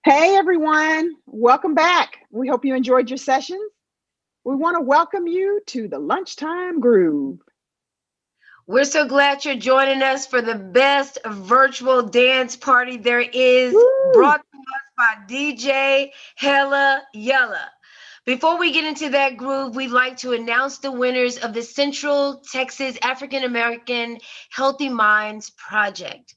Hey everyone, welcome back. We hope you enjoyed your sessions. We want to welcome you to the Lunchtime Groove. We're so glad you're joining us for the best virtual dance party there is, Woo! brought to us by DJ Hella Yella. Before we get into that groove, we'd like to announce the winners of the Central Texas African American Healthy Minds Project.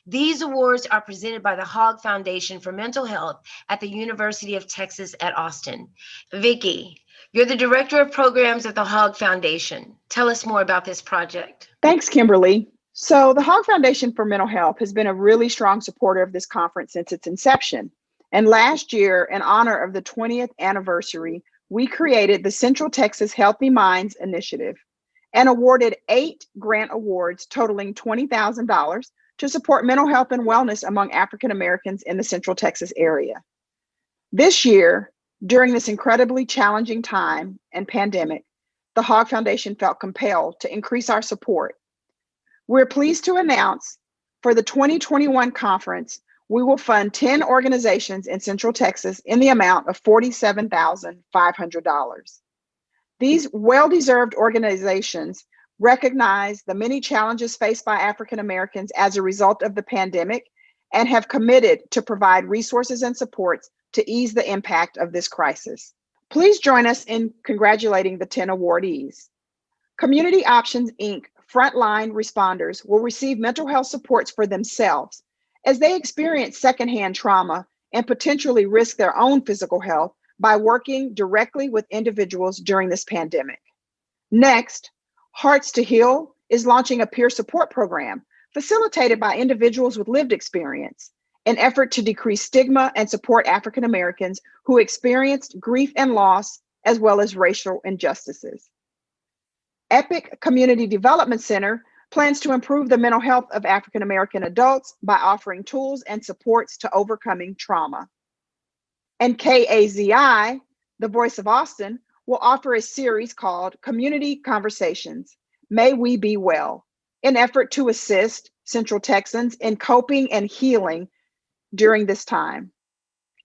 These awards are presented by the Hogg Foundation for Mental Health at the University of Texas at Austin. Vicky, you're the Director of Programs at the Hogg Foundation. Tell us more about this project. Thanks, Kimberly. So, the Hogg Foundation for Mental Health has been a really strong supporter of this conference since its inception. And last year, in honor of the 20th anniversary, we created the Central Texas Healthy Minds Initiative and awarded 8 grant awards totaling $20,000 to support mental health and wellness among African Americans in the Central Texas area. This year, during this incredibly challenging time and pandemic, the Hogg Foundation felt compelled to increase our support. We're pleased to announce for the 2021 conference, we will fund 10 organizations in Central Texas in the amount of $47,500. These well deserved organizations recognize the many challenges faced by African Americans as a result of the pandemic and have committed to provide resources and supports to ease the impact of this crisis. Please join us in congratulating the 10 awardees. Community Options Inc. frontline responders will receive mental health supports for themselves as they experience secondhand trauma and potentially risk their own physical health by working directly with individuals during this pandemic. Next, Hearts to Heal is launching a peer support program facilitated by individuals with lived experience, an effort to decrease stigma and support African Americans who experienced grief and loss, as well as racial injustices. Epic Community Development Center plans to improve the mental health of African American adults by offering tools and supports to overcoming trauma. And KAZI, the Voice of Austin, will offer a series called Community Conversations, May We Be Well, an effort to assist Central Texans in coping and healing during this time.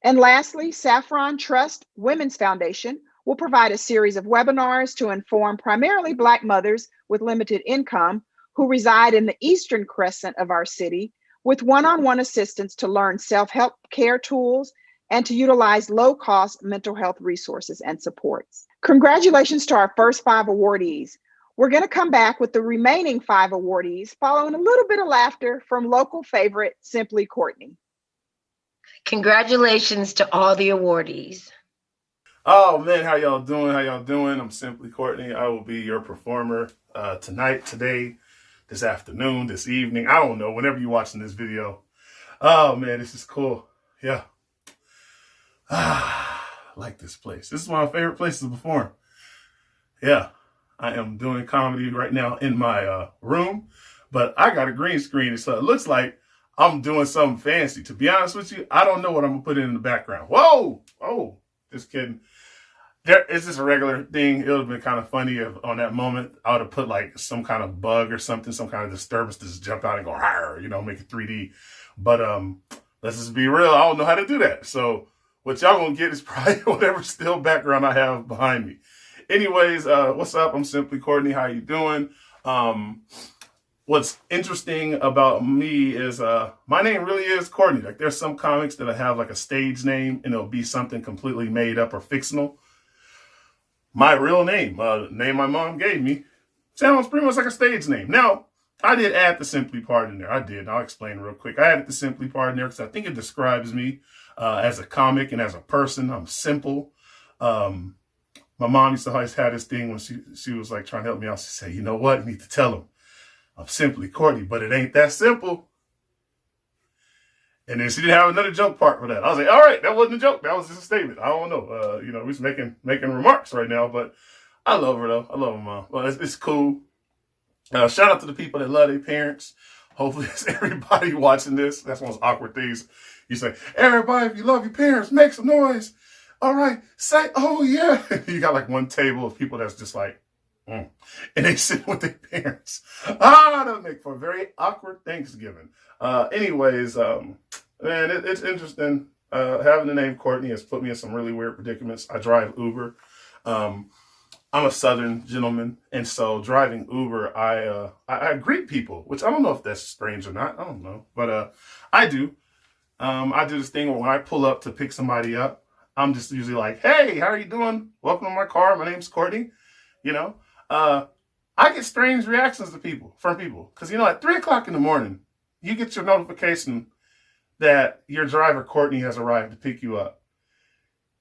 And lastly, Saffron Trust Women's Foundation will provide a series of webinars to inform primarily Black mothers with limited income who reside in the eastern crescent of our city with one-on-one assistance to learn self-help care tools and to utilize low-cost mental health resources and supports. Congratulations to our first 5 awardees. We're going to come back with the remaining 5 awardees following a little bit of laughter from local favorite Simply Courtney. Congratulations to all the awardees. Oh man, how y'all doing? How y'all doing? I'm Simply Courtney. I will be your performer tonight, today, this afternoon, this evening. I don't know, whenever you're watching this video. Oh man, this is cool. Yeah. I like this place. This is one of my favorite places to perform. Yeah. I am doing comedy right now in my room, but I got a green screen, so it looks like I'm doing something fancy. To be honest with you, I don't know what I'm gonna put in the background. Whoa! Oh, just kidding. There is this a regular thing. It would have been kind of funny if on that moment I would have put like some kind of bug or something, some kind of disturbance to just jump out and go, make it 3D. But let's just be real. I don't know how to do that. So what y'all gonna get is probably whatever still background I have behind me. Anyways, what's up? I'm Simply Courtney. How you doing? What's interesting about me is my name really is Courtney. Like there's some comics that I have like a stage name and it'll be something completely made up or fictional. My real name, name my mom gave me, sounds pretty much like a stage name. Now, I did add the Simply part in there. I did. I'll explain real quick. I added the Simply part in there because I think it describes me as a comic and as a person. I'm simple. My mom used to always have this thing when she was like trying to help me out. She said, you know what? You need to tell them I'm Simply Courtney, but it ain't that simple. And then she didn't have another joke part for that. I was like, all right, that wasn't a joke. That was just a statement. I don't know. We're just making remarks right now, but I love her though. I love her mom. Well, it's cool. Shout out to the people that love their parents. Hopefully it's everybody watching this. That's one of those awkward things. You say, everybody, if you love your parents, make some noise. All right, say, oh yeah. You got like one table of people that's just like, and they sit with their parents. That'll make for a very awkward Thanksgiving. Anyways, man, it's interesting. Having the name Courtney has put me in some really weird predicaments. I drive Uber. Um, I'm a Southern gentleman, and so driving Uber, I greet people, which I don't know if that's strange or not. I don't know, but I do. I do this thing where when I pull up to pick somebody up, I'm just usually like, "Hey, how are you doing? Welcome to my car. My name's Courtney." You know, uh, I get strange reactions from people because at 3 o'clock in the morning, you get your notification that your driver Courtney has arrived to pick you up.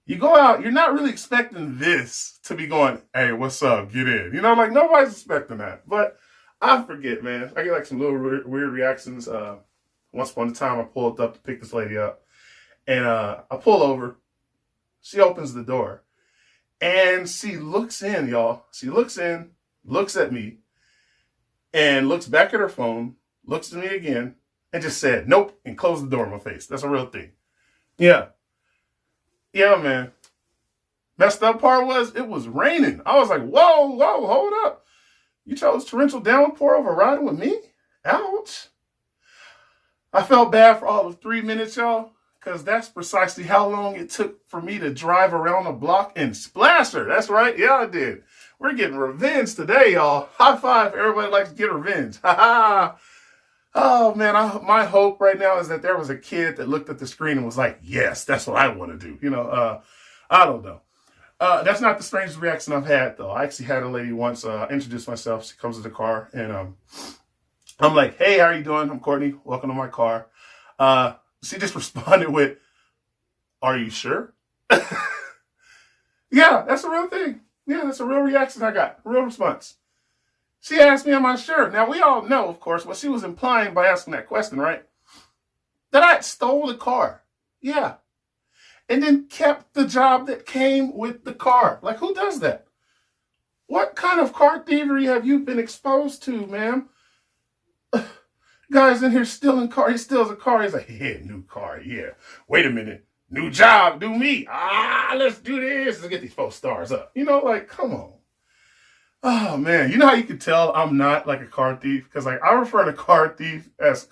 You go out, you're not really expecting this to be going, "Hey, what's up? Get in." Like nobody's expecting that. But I forget, man. I get like some little weird reactions. Once upon a time, I pulled up to pick this lady up, and I pull over. She opens the door, and she looks in, y'all. She looks in, looks at me, and looks back at her phone, looks at me again, and just said, "Nope," and closed the door in my face. That's a real thing. Yeah. Yeah, man. Messed up part was it was raining. I was like, whoa, hold up. You chose torrential downpour over riding with me? Ouch. I felt bad for all of 3 minutes, y'all, because that's precisely how long it took for me to drive around the block and splash her. That's right. Yeah, I did. We're getting revenge today, y'all. High five. Everybody likes to get revenge. Ha ha. Oh, man, my hope right now is that there was a kid that looked at the screen and was like, yes, that's what I want to do. I don't know. That's not the strangest reaction I've had, though. I actually had a lady once introduce myself. She comes to the car, and I'm like, "Hey, how are you doing? I'm Courtney. Welcome to my car." She just responded with, "Are you sure?" Yeah, that's a real thing. Yeah, that's a real reaction I got. A real response. She asked me, "Am I sure?" Now, we all know, of course, what she was implying by asking that question, right? That I stole the car. Yeah. And then kept the job that came with the car. Like, who does that? What kind of car thievery have you been exposed to, ma'am? Guy's in here stealing car. He steals a car. He's like, "Yeah, new car. Yeah. Wait a minute. New job. Do me. Let's do this. Let's get these 4 stars up." Like, come on. Oh, man. You know how you can tell I'm not like a car thief? Because I refer to car thief as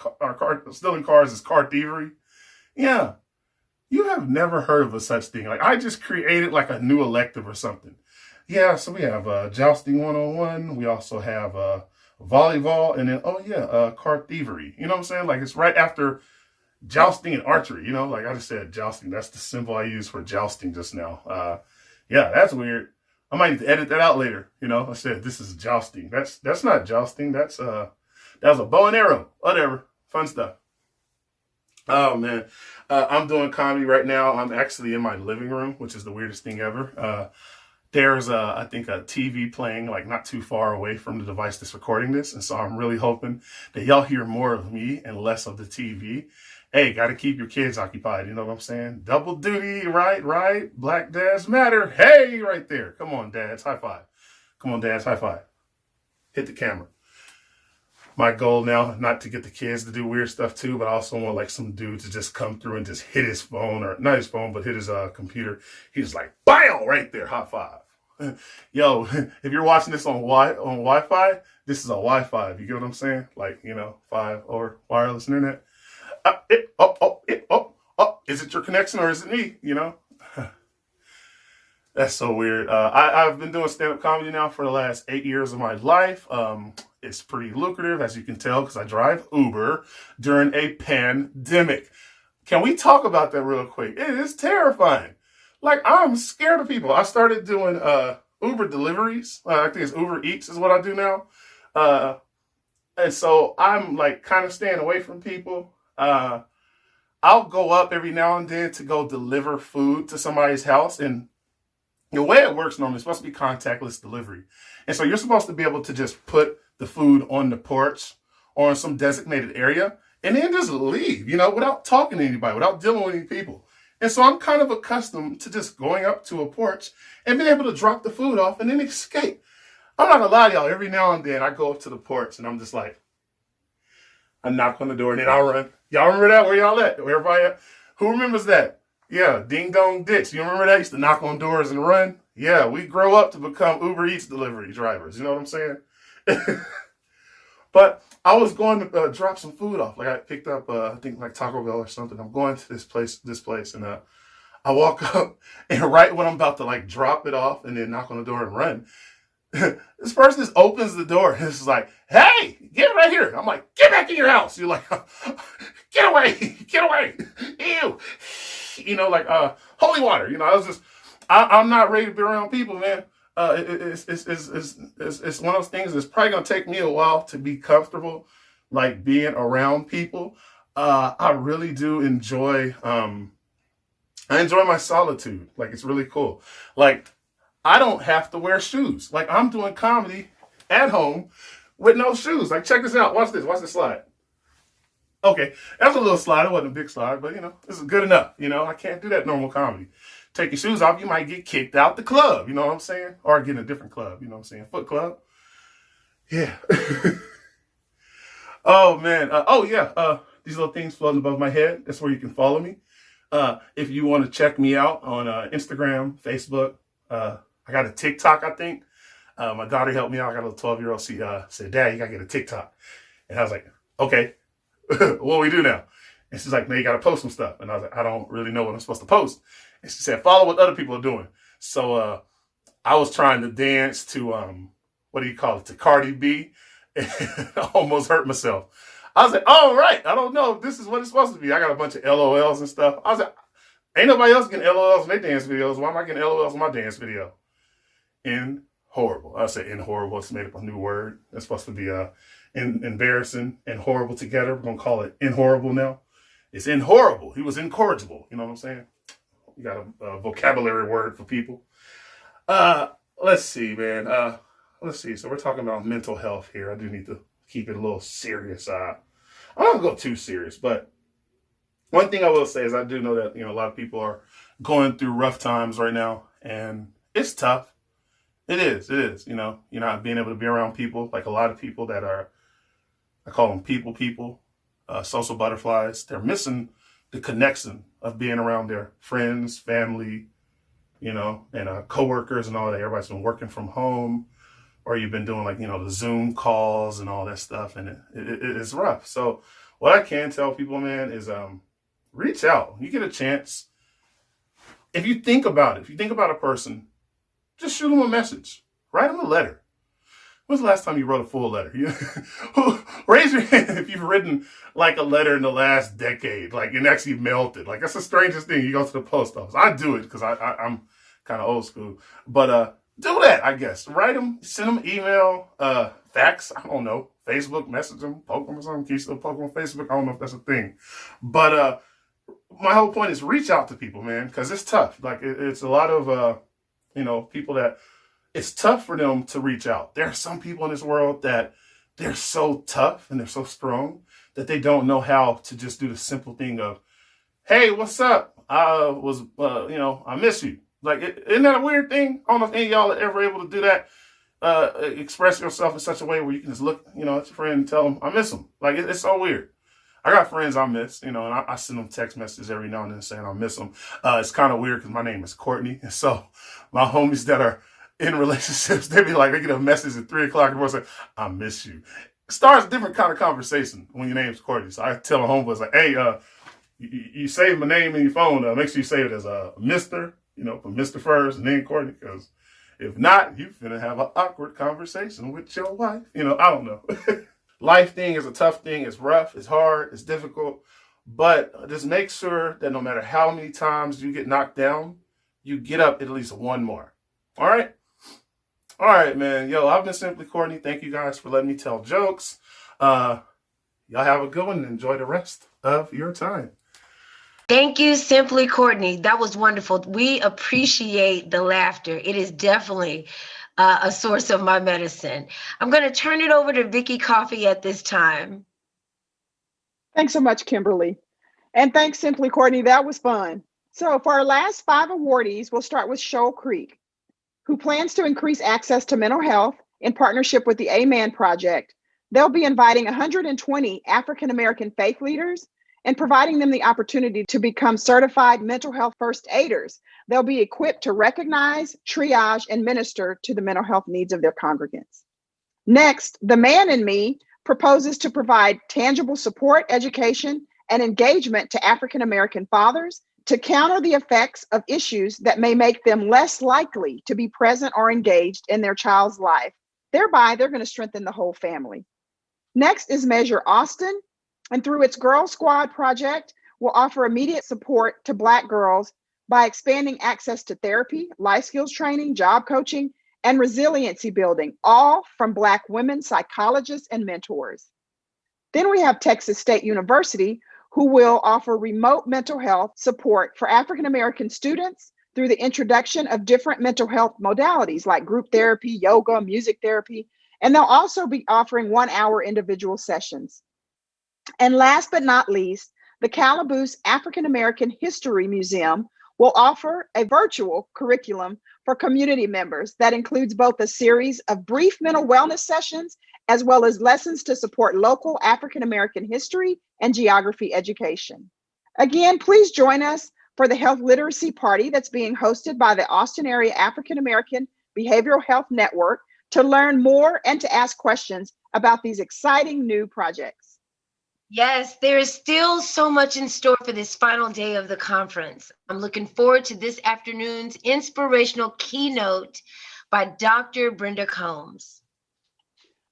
stealing cars as car thievery. Yeah. You have never heard of a such thing. Like, I just created like a new elective or something. Yeah, so we have jousting 101. We also have volleyball. And then, car thievery. You know what I'm saying? Like, it's right after jousting and archery. Like I just said, jousting. That's the symbol I used for jousting just now. Yeah, that's weird. I might need to edit that out later. I said this is jousting. That's not jousting. That was a bow and arrow. Whatever. Fun stuff. Oh man, I'm doing comedy right now. I'm actually in my living room, which is the weirdest thing ever. There's I think a TV playing like not too far away from the device that's recording this, and so I'm really hoping that y'all hear more of me and less of the TV. Hey, got to keep your kids occupied. You know what I'm saying? Double duty, right. Black dads matter. Hey, right there. Come on, dads, high five. Come on, dads, high five. Hit the camera. My goal now, not to get the kids to do weird stuff too, but I also want like some dude to just come through and just hit his phone, or not his phone, but hit his computer. He's like, "Bam!" right there, high five. Yo, if you're watching this on Wi-Fi, this is a Wi-Fi. You get what I'm saying? Like, 5 or wireless internet. Is it your connection or is it me? That's so weird. I've been doing stand-up comedy now for the last 8 years of my life. It's pretty lucrative, as you can tell, because I drive Uber during a pandemic. Can we talk about that real quick? It is terrifying. Like, I'm scared of people. I started doing Uber deliveries. I think it's Uber Eats is what I do now. And so I'm like kind of staying away from people. I'll go up every now and then to go deliver food to somebody's house. And the way it works normally, it's supposed to be contactless delivery. And so you're supposed to be able to just put the food on the porch or in some designated area and then just leave, without talking to anybody, without dealing with any people. And so I'm kind of accustomed to just going up to a porch and being able to drop the food off and then escape. I'm not gonna lie to y'all, every now and then I go up to the porch and I'm just like, I knock on the door and then I'll run. Y'all remember that? Where y'all at? Where everybody at? Who remembers that? Yeah, ding dong ditch. You remember that? I used to knock on doors and run. Yeah, we grow up to become Uber Eats delivery drivers. You know what I'm saying? But I was going to drop some food off. Like I picked up, I think like Taco Bell or something. I'm going to this place, and I walk up, and right when I'm about to like drop it off and then knock on the door and run, this person just opens the door and it's like, "Hey, get right here." I'm like, "Get back in your house." You're like, "Get away, get away." Ew. Like holy water. I was just, I'm not ready to be around people, man. It's one of those things that's probably gonna take me a while to be comfortable, like being around people. I really do enjoy. I enjoy my solitude. Like it's really cool. Like I don't have to wear shoes. Like I'm doing comedy at home with no shoes. Like check this out. Watch this. Watch this slide. Okay, that's a little slide. It wasn't a big slide, but this is good enough. I can't do that normal comedy. Take your shoes off, you might get kicked out the club. You know what I'm saying? Or get in a different club. You know what I'm saying? Foot club. Yeah. Oh man. Oh yeah. These little things floating above my head. That's where you can follow me. If you want to check me out on Instagram, Facebook. I got a TikTok, I think. My daughter helped me out. I got a little 12-year-old. She said, "Dad, you got to get a TikTok." And I was like, "Okay, what do we do now?" And she's like, "No, you got to post some stuff." And I was like, "I don't really know what I'm supposed to post." And she said, "Follow what other people are doing." So I was trying to dance to, what do you call it, to Cardi B. And I almost hurt myself. I was like, "All right, I don't know if this is what it's supposed to be." I got a bunch of LOLs and stuff. I was like, ain't nobody else getting LOLs in their dance videos. Why am I getting LOLs in my dance video? In horrible. I say in horrible. It's made up a new word. It's supposed to be embarrassing and horrible together. We're going to call it in horrible now. It's in horrible. He was incorrigible. You know what I'm saying? You got a vocabulary word for people. Let's see, man. Let's see. So we're talking about mental health here. I do need to keep it a little serious. I'm not going to go too serious, but one thing I will say is I do know that, a lot of people are going through rough times right now, and it's tough. It is. Not being able to be around people, like a lot of people that are, I call them people, social butterflies. They're missing the connection of being around their friends, family, and coworkers and all that. Everybody's been working from home, or you've been doing the Zoom calls and all that stuff, and it's rough. So what I can tell people, man, is reach out. You get a chance. If you think about it, if you think about a person, just shoot them a message. Write them a letter. When's the last time you wrote a full letter? Raise your hand if you've written like a letter in the last decade, and actually mailed it. That's the strangest thing. You go to the post office. I do it because I'm kind of old school. But do that, I guess. Write them, send them email, fax, I don't know, Facebook, message them, poke them or something. Can you still poke them on Facebook? I don't know if that's a thing. But my whole point is reach out to people, man, because it's tough. It's a lot of, people that it's tough for them to reach out. There are some people in this world that they're so tough and they're so strong that they don't know how to just do the simple thing of, "Hey, what's up? I miss you." Isn't that a weird thing? I don't know if any of y'all are ever able to do that. Express yourself in such a way where you can just look, at your friend and tell them, "I miss them." It's so weird. I got friends I miss, and I send them text messages every now and then saying I miss them. It's kind of weird because my name is Courtney. And so my homies that are in relationships, they get a message at 3 o'clock in the morning saying, "I miss you." It starts a different kind of conversation when your name's Courtney. So I tell a homeboys "Hey, you save my name in your phone. Make sure you save it as Mr., for Mr. first and then Courtney, because if not, you finna have an awkward conversation with your wife. I don't know. Life thing is a tough thing. It's rough. It's hard. It's difficult. But just make sure that no matter how many times you get knocked down, you get up at least one more. All right? All right, man. Yo, I've been Simply Courtney. Thank you guys for letting me tell jokes. Y'all have a good one and enjoy the rest of your time. Thank you, Simply Courtney. That was wonderful. We appreciate the laughter. It is definitely a source of my medicine. I'm going to turn it over to Vicky Coffey at this time. Thanks so much, Kimberly. And thanks, Simply Courtney. That was fun. So for our last 5 awardees, we'll start with Shoal Creek, who plans to increase access to mental health in partnership with the Amen Project. They'll be inviting 120 African-American faith leaders and providing them the opportunity to become certified mental health first aiders. They'll be equipped to recognize, triage, and minister to the mental health needs of their congregants. Next, The Man in Me proposes to provide tangible support, education, and engagement to African American fathers to counter the effects of issues that may make them less likely to be present or engaged in their child's life. Thereby, they're going to strengthen the whole family. Next is Measure Austin, and through its Girl Squad project, will offer immediate support to Black girls by expanding access to therapy, life skills training, job coaching, and resiliency building, all from Black women psychologists and mentors. Then we have Texas State University, who will offer remote mental health support for African American students through the introduction of different mental health modalities like group therapy, yoga, music therapy, and they'll also be offering 1-hour individual sessions. And last but not least, the Calaboose African American History Museum will offer a virtual curriculum for community members that includes both a series of brief mental wellness sessions as well as lessons to support local African American history and geography education. Again, please join us for the Health Literacy Party that's being hosted by the Austin Area African American Behavioral Health Network to learn more and to ask questions about these exciting new projects. Yes, there is still so much in store for this final day of the conference. I'm looking forward to this afternoon's inspirational keynote by Dr. Brenda Combs.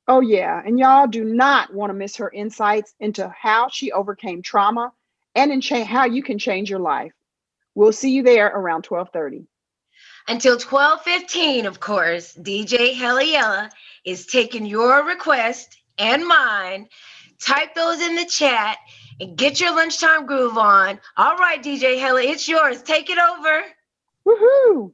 Oh, yeah. And y'all do not want to miss her insights into how she overcame trauma and how you can change your life. We'll see you there around 12:30. Until 12:15, of course, DJ Hella is taking your request and mine. Type those in the chat and get your lunchtime groove on. All right, DJ Hella, it's yours. Take it over. Woohoo!